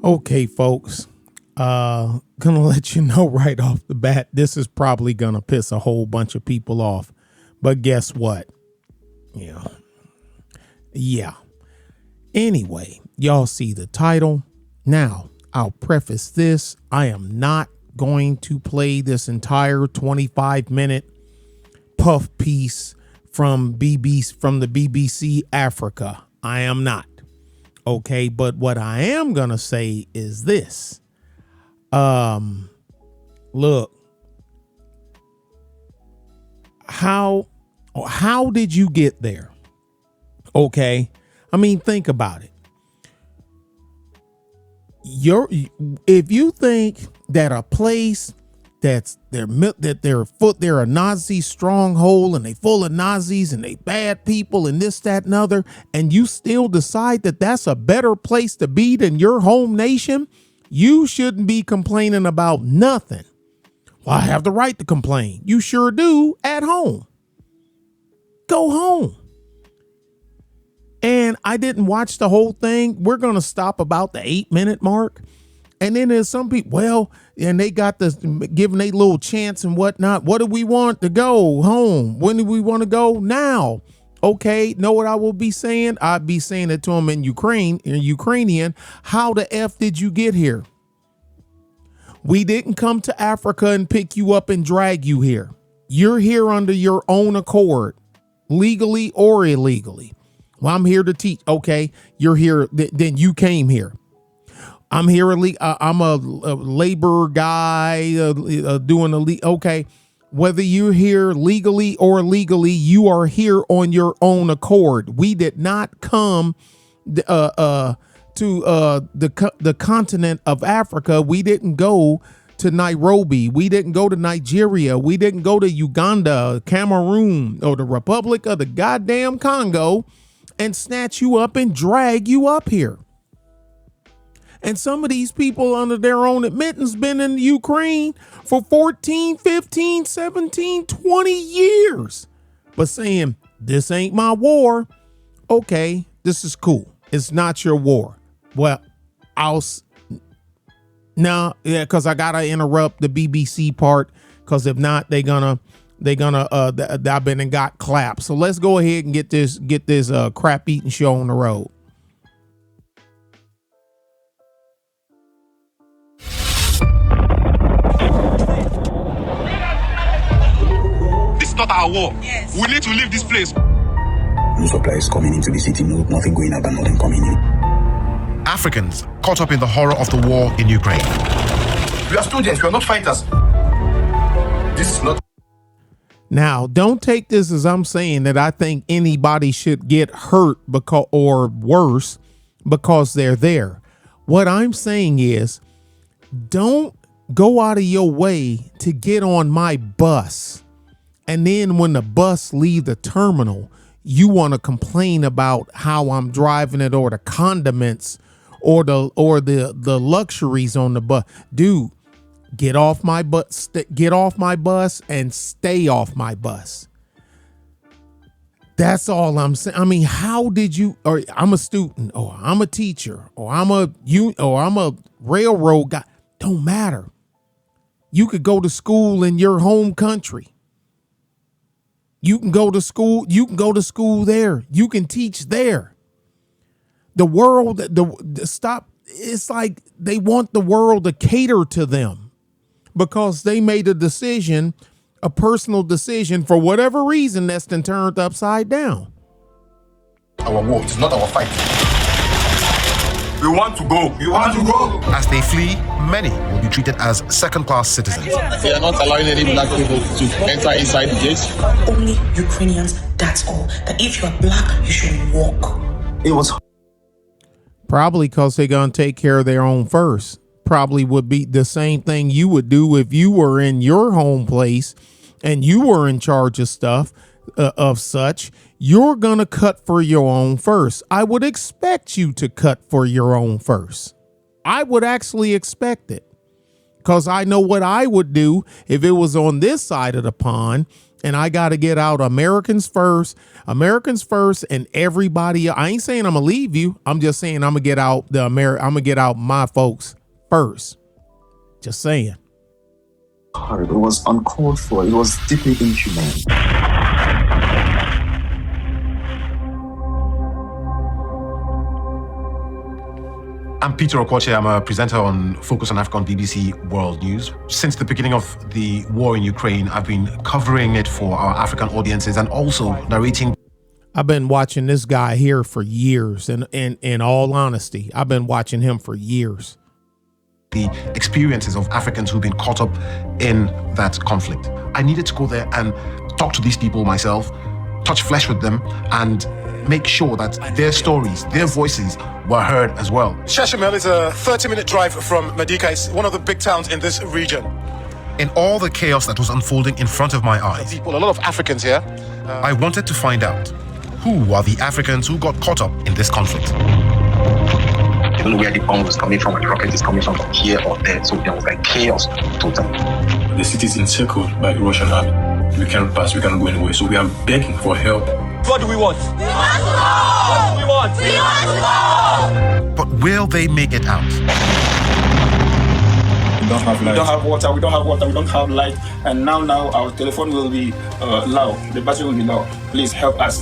Okay, folks, gonna let you know right off the bat, this is probably gonna piss a whole bunch of people off. But guess what? Yeah. Yeah. Anyway, y'all see the title. Now, I'll preface this. I am not going to play this entire 25-minute puff piece from the BBC Africa. I am not. Okay, but what I am gonna say is this. Look, how did you get there? Okay, I mean, think about it. If you think that a place they're a Nazi stronghold and they full of Nazis and they bad people and this, that, and other, and you still decide that that's a better place to be than your home nation, you shouldn't be complaining about nothing. Well, I have the right to complain. You sure do at home. Go home. And I didn't watch the whole thing. We're going to stop about the 8-minute mark. And then there's some people, well, and they got this giving a little chance and whatnot. What do we want to go home? When do we want to go? Now. Okay, know what I will be saying? I'd be saying it to them in Ukrainian. How the F did you get here? We didn't come to Africa and pick you up and drag you here. You're here under your own accord, legally or illegally. Well, I'm here to teach. Okay, you're here. Then you came here. I'm here. I'm a labor guy doing okay. Whether you're here legally or illegally, you are here on your own accord. We did not come to the continent of Africa. We didn't go to Nairobi. We didn't go to Nigeria. We didn't go to Uganda, Cameroon, or the Republic of the goddamn Congo and snatch you up and drag you up here. And some of these people, under their own admittance, been in Ukraine for 14, 15, 17, 20 years. But saying, this ain't my war. Okay, this is cool. It's not your war. Well, because I gotta interrupt the BBC part, because if not, I've been and got clapped. So let's go ahead and get this crap eating show on the road. This is not our war. Yes. We need to leave this place. No supplies coming into the city, nothing going out and nothing coming in. Africans caught up in the horror of the war in Ukraine. We are students, we are not fighters. This is not. Now, don't take this as I'm saying that I think anybody should get hurt or worse because they're there. What I'm saying is, don't go out of your way to get on my bus. And then when the bus leave the terminal, you want to complain about how I'm driving it or the condiments or the luxuries on the bus. Dude, get off my bus and stay off my bus. That's all I'm saying. I mean, how did you, or I'm a student, or I'm a teacher, or I'm a railroad guy. Don't matter. You could go to school in your home country. You can go to school there. You can teach there. The world, stop. It's like they want the world to cater to them because they made a decision, a personal decision for whatever reason that's been turned upside down. Our war is not our fight. We want to go. We want to go. As they flee, many will be treated as second-class citizens. We are not allowing any black people to enter inside the gates. Only Ukrainians, that's all. That if you are black, you should walk. It was probably because they're going to take care of their own first. Probably would be the same thing you would do if you were in your home place and you were in charge of stuff of such. You're going to cut for your own first. I would expect you to cut for your own first. I would actually expect it because I know what I would do if it was on this side of the pond And I got to get out Americans first, and everybody. I ain't saying I'm gonna leave you. I'm just saying I'm gonna get out I'm gonna get out my folks first. Just saying. Horrible. It was uncalled for. It was deeply inhumane. I'm Peter Okwoche. I'm a presenter on Focus on Africa on BBC World News. Since the beginning of the war in Ukraine, I've been covering it for our African audiences and also narrating. I've been watching this guy here for years, and in all honesty, I've been watching him for years. The experiences of Africans who've been caught up in that conflict. I needed to go there and talk to these people myself, touch flesh with them, and make sure that their stories, their voices were heard as well. Shashamel is a 30-minute drive from Madika. It's one of the big towns in this region. In all the chaos that was unfolding in front of my eyes, People, a lot of Africans here. I wanted to find out who are the Africans who got caught up in this conflict. You don't know where the bomb was coming from, or the rocket is coming from here or there. So there was like chaos total. The city is encircled by the Russian army. We cannot pass, we cannot go anywhere. So we are begging for help. What do we want? We want to go! What do we want? We want to go! But will they make it out? We don't have light. We don't have water, we don't have light. And now our telephone will be low. The battery will be low. Please help us.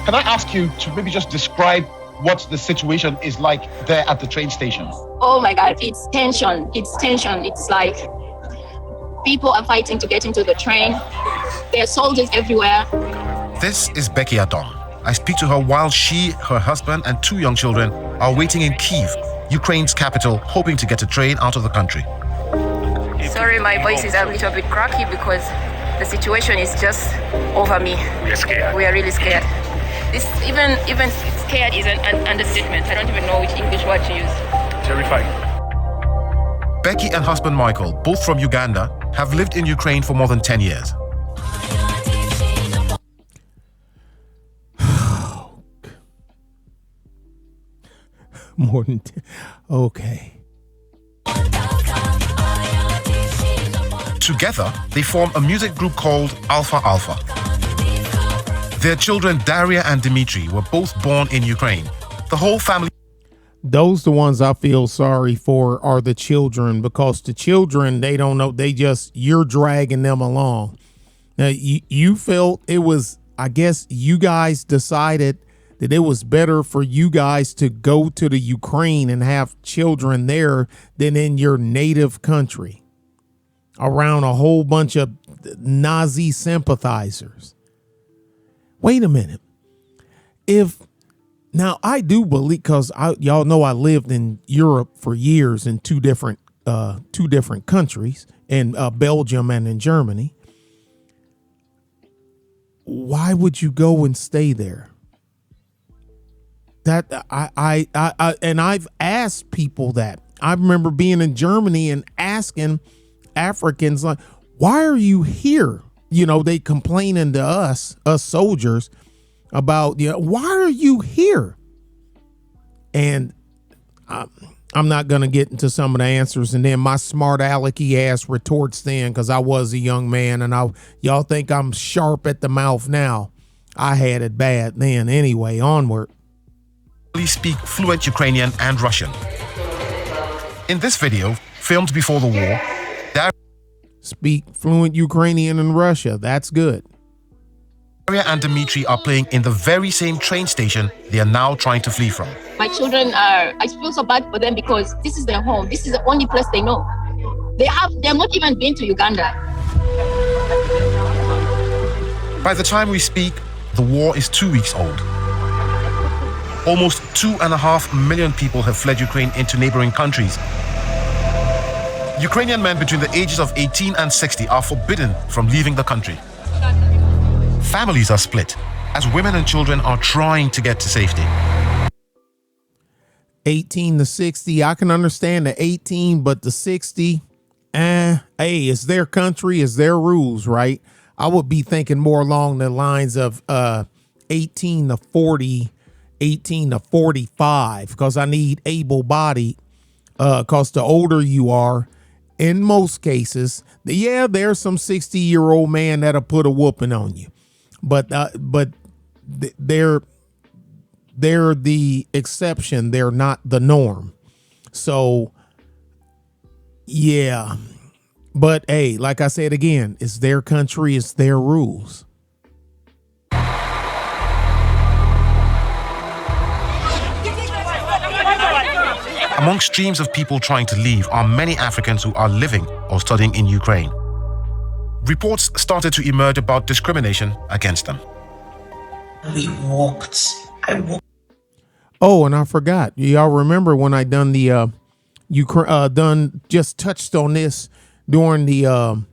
Can I ask you to maybe just describe what the situation is like there at the train station? Oh my God, it's tension. It's like people are fighting to get into the train. There are soldiers everywhere. This is Becky Adong. I speak to her while she, her husband, and 2 young children are waiting in Kyiv, Ukraine's capital, hoping to get a train out of the country. Sorry, my voice is a little bit cracky because the situation is just over me. We're scared. We are really scared. This even scared is an understatement. I don't even know which English word to use. Terrifying. Becky and husband Michael, both from Uganda, have lived in Ukraine for more than 10 years. More than 10. Okay. Together, they form a music group called Alpha Alpha. Their children, Daria and Dimitri, were both born in Ukraine. The whole family. Those the ones I feel sorry for are the children, because the children, they don't know. You're dragging them along. Now, you felt it was, I guess you guys decided that it was better for you guys to go to the Ukraine and have children there than in your native country around a whole bunch of Nazi sympathizers. Wait a minute. Now I do believe, because y'all know I lived in Europe for years in two different countries, in Belgium and in Germany. Why would you go and stay there? That and I've asked people that. I remember being in Germany and asking Africans, like, why are you here? You know, they complaining to us soldiers about, why are you here? And I'm not going to get into some of the answers. And then my smart alecky ass retorts then, because I was a young man, and y'all think I'm sharp at the mouth now. I had it bad then. Anyway, onward. Speak fluent Ukrainian and Russian. In this video, filmed before the war, speak fluent Ukrainian and Russia. That's good. Daria and Dimitri are playing in the very same train station they are now trying to flee from. My children I feel so bad for them because this is their home. This is the only place they know. They have not even been to Uganda. By the time we speak, the war is 2 weeks old. Almost 2.5 million people have fled Ukraine into neighboring countries. Ukrainian men between the ages of 18 and 60 are forbidden from leaving the country. Families are split as women and children are trying to get to safety. 18 to 60, I can understand the 18, but the 60, hey, it's their country, it's their rules, right? I would be thinking more along the lines of 18 to 40, 18 to 45, because I need able-bodied, because the older you are, in most cases, yeah, there's some 60-year-old man that'll put a whooping on you, but they're the exception. They're not the norm. So, yeah. But hey, like I said again, it's their country, it's their rules. Among streams of people trying to leave are many Africans who are living or studying in Ukraine. Reports started to emerge about discrimination against them. We walked. I walked. Oh, and I forgot. Y'all remember when I done the just touched on this during the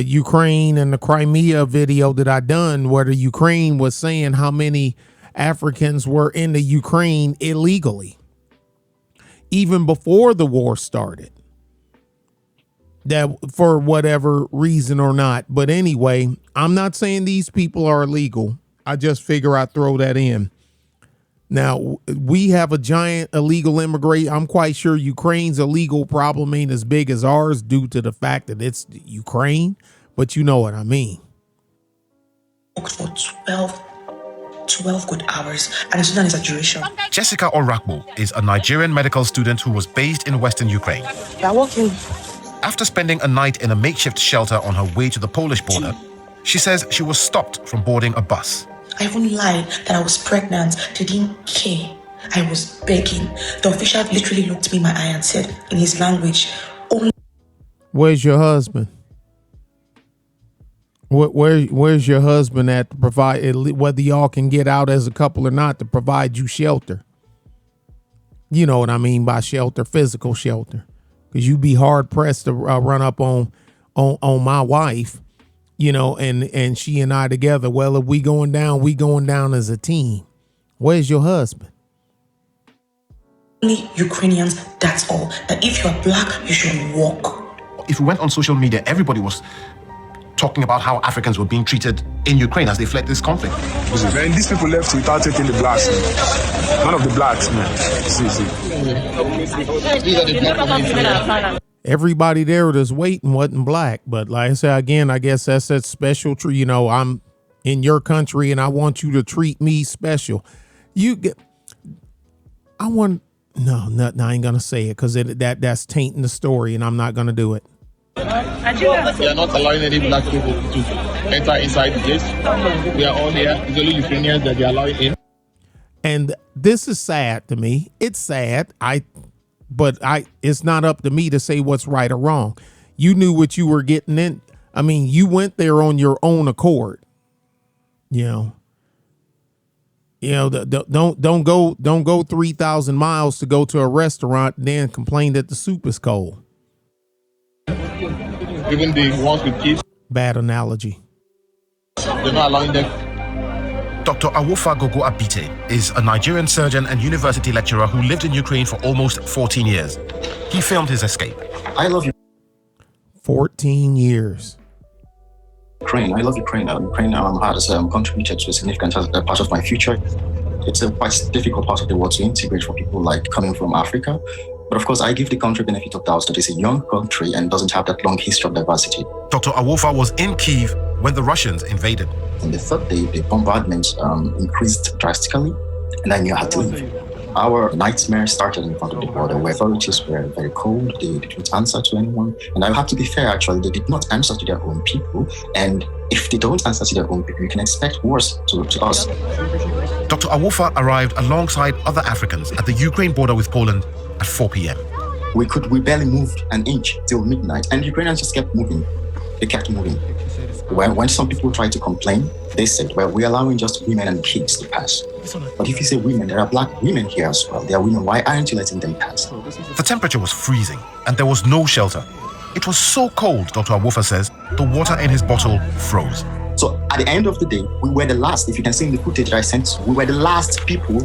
Ukraine and the Crimea video that I done, where the Ukraine was saying how many Africans were in the Ukraine illegally, even before the war started. That for whatever reason or not. But anyway, I'm not saying these people are illegal. I just figure I'd throw that in. Now, we have a giant illegal immigrant. I'm quite sure Ukraine's illegal problem ain't as big as ours due to the fact that it's Ukraine, but you know what I mean. For 12 good hours, and it's not an exaggeration. Jessica Orakbo is a Nigerian medical student who was based in Western Ukraine. After spending a night in a makeshift shelter on her way to the Polish border, she says she was stopped from boarding a bus. I even lied that I was pregnant. They didn't care. I was begging. The official literally looked me in my eye and said in his language, only. Where's your husband? Where's your husband at to provide, whether y'all can get out as a couple or not, to provide you shelter? You know what I mean by shelter, physical shelter. Because you'd be hard pressed to run up on my wife, you know, and she and I together. Well, if we going down as a team. Where's your husband? Only Ukrainians, that's all. That if you are black, you should walk. If we went on social media, everybody was talking about how Africans were being treated in Ukraine as they fled this conflict. Man, these people left without taking the blacks. Man. None of the blacks, man. Everybody there that's waiting wasn't black. But like I said, again, I guess that's that special treat. You know, I'm in your country and I want you to treat me special. I ain't going to say it because that's tainting the story and I'm not going to do it. We are not allowing any black people to enter inside the place. We are all here. It's only Ukrainians that they are allowing in. And this is sad to me. It's sad. But it's not up to me to say what's right or wrong. You knew what you were getting in. I mean, you went there on your own accord. You know, don't go 3,000 miles to go to a restaurant and then complain that the soup is cold. Even the ones with kids. Bad analogy. They're not allowing them. Dr. Awofa Gogo Abite is a Nigerian surgeon and university lecturer who lived in Ukraine for almost 14 years. He filmed his escape. I love you. 14 years. Ukraine. I love Ukraine. Ukraine has contributed to a significant part of my future. It's a quite difficult part of the world to integrate for people like coming from Africa. But of course, I give the country benefit of doubt that it's a young country and doesn't have that long history of diversity. Dr. Awofa was in Kyiv when the Russians invaded. On the third day, the bombardments increased drastically, and I knew I had to leave. Our nightmare started in front of the border, where authorities were very cold. They didn't answer to anyone. And I have to be fair, actually, they did not answer to their own people. And if they don't answer to their own people, you can expect worse to us. Dr. Awofa arrived alongside other Africans at the Ukraine border with Poland at 4 p.m. We barely moved an inch till midnight, and Ukrainians just kept moving. They kept moving. When some people tried to complain, they said, well, we're allowing just women and kids to pass. But if you say women, there are black women here as well. There are women. Why aren't you letting them pass? The temperature was freezing and there was no shelter. It was so cold, Dr. Awofa says, the water in his bottle froze. So at the end of the day, we were the last. If you can see in the footage I sent, we were the last people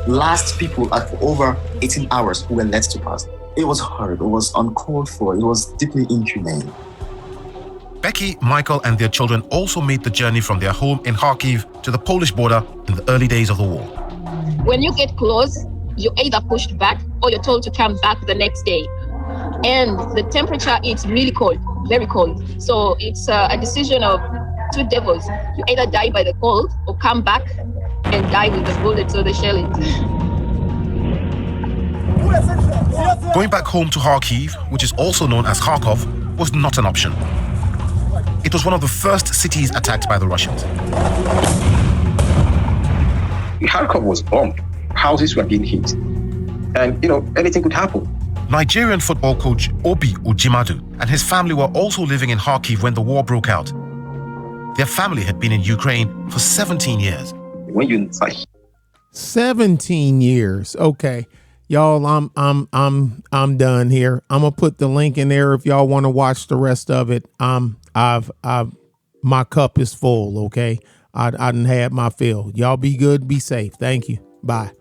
for over 18 hours who were let to pass. It was hard. It was uncalled for. It was deeply inhumane. Becky, Michael, and their children also made the journey from their home in Kharkiv to the Polish border in the early days of the war. When you get close, you're either pushed back or you're told to come back the next day. and the temperature is really cold, very cold. So it's a decision of two devils. You either die by the cold or come back and die with the bullets or the shellings. Going back home to Kharkiv, which is also known as Kharkov, was not an option. It was one of the first cities attacked by the Russians. Kharkov was bombed. Houses were being hit. And, anything could happen. Nigerian football coach Obi Ojimadu and his family were also living in Kharkiv when the war broke out. Their family had been in Ukraine for 17 years. When you 17 years. Okay. Y'all, I'm done here. I'm gonna put the link in there if y'all want to watch the rest of it. My cup is full, okay? I done had my fill. Y'all be good, be safe. Thank you. Bye.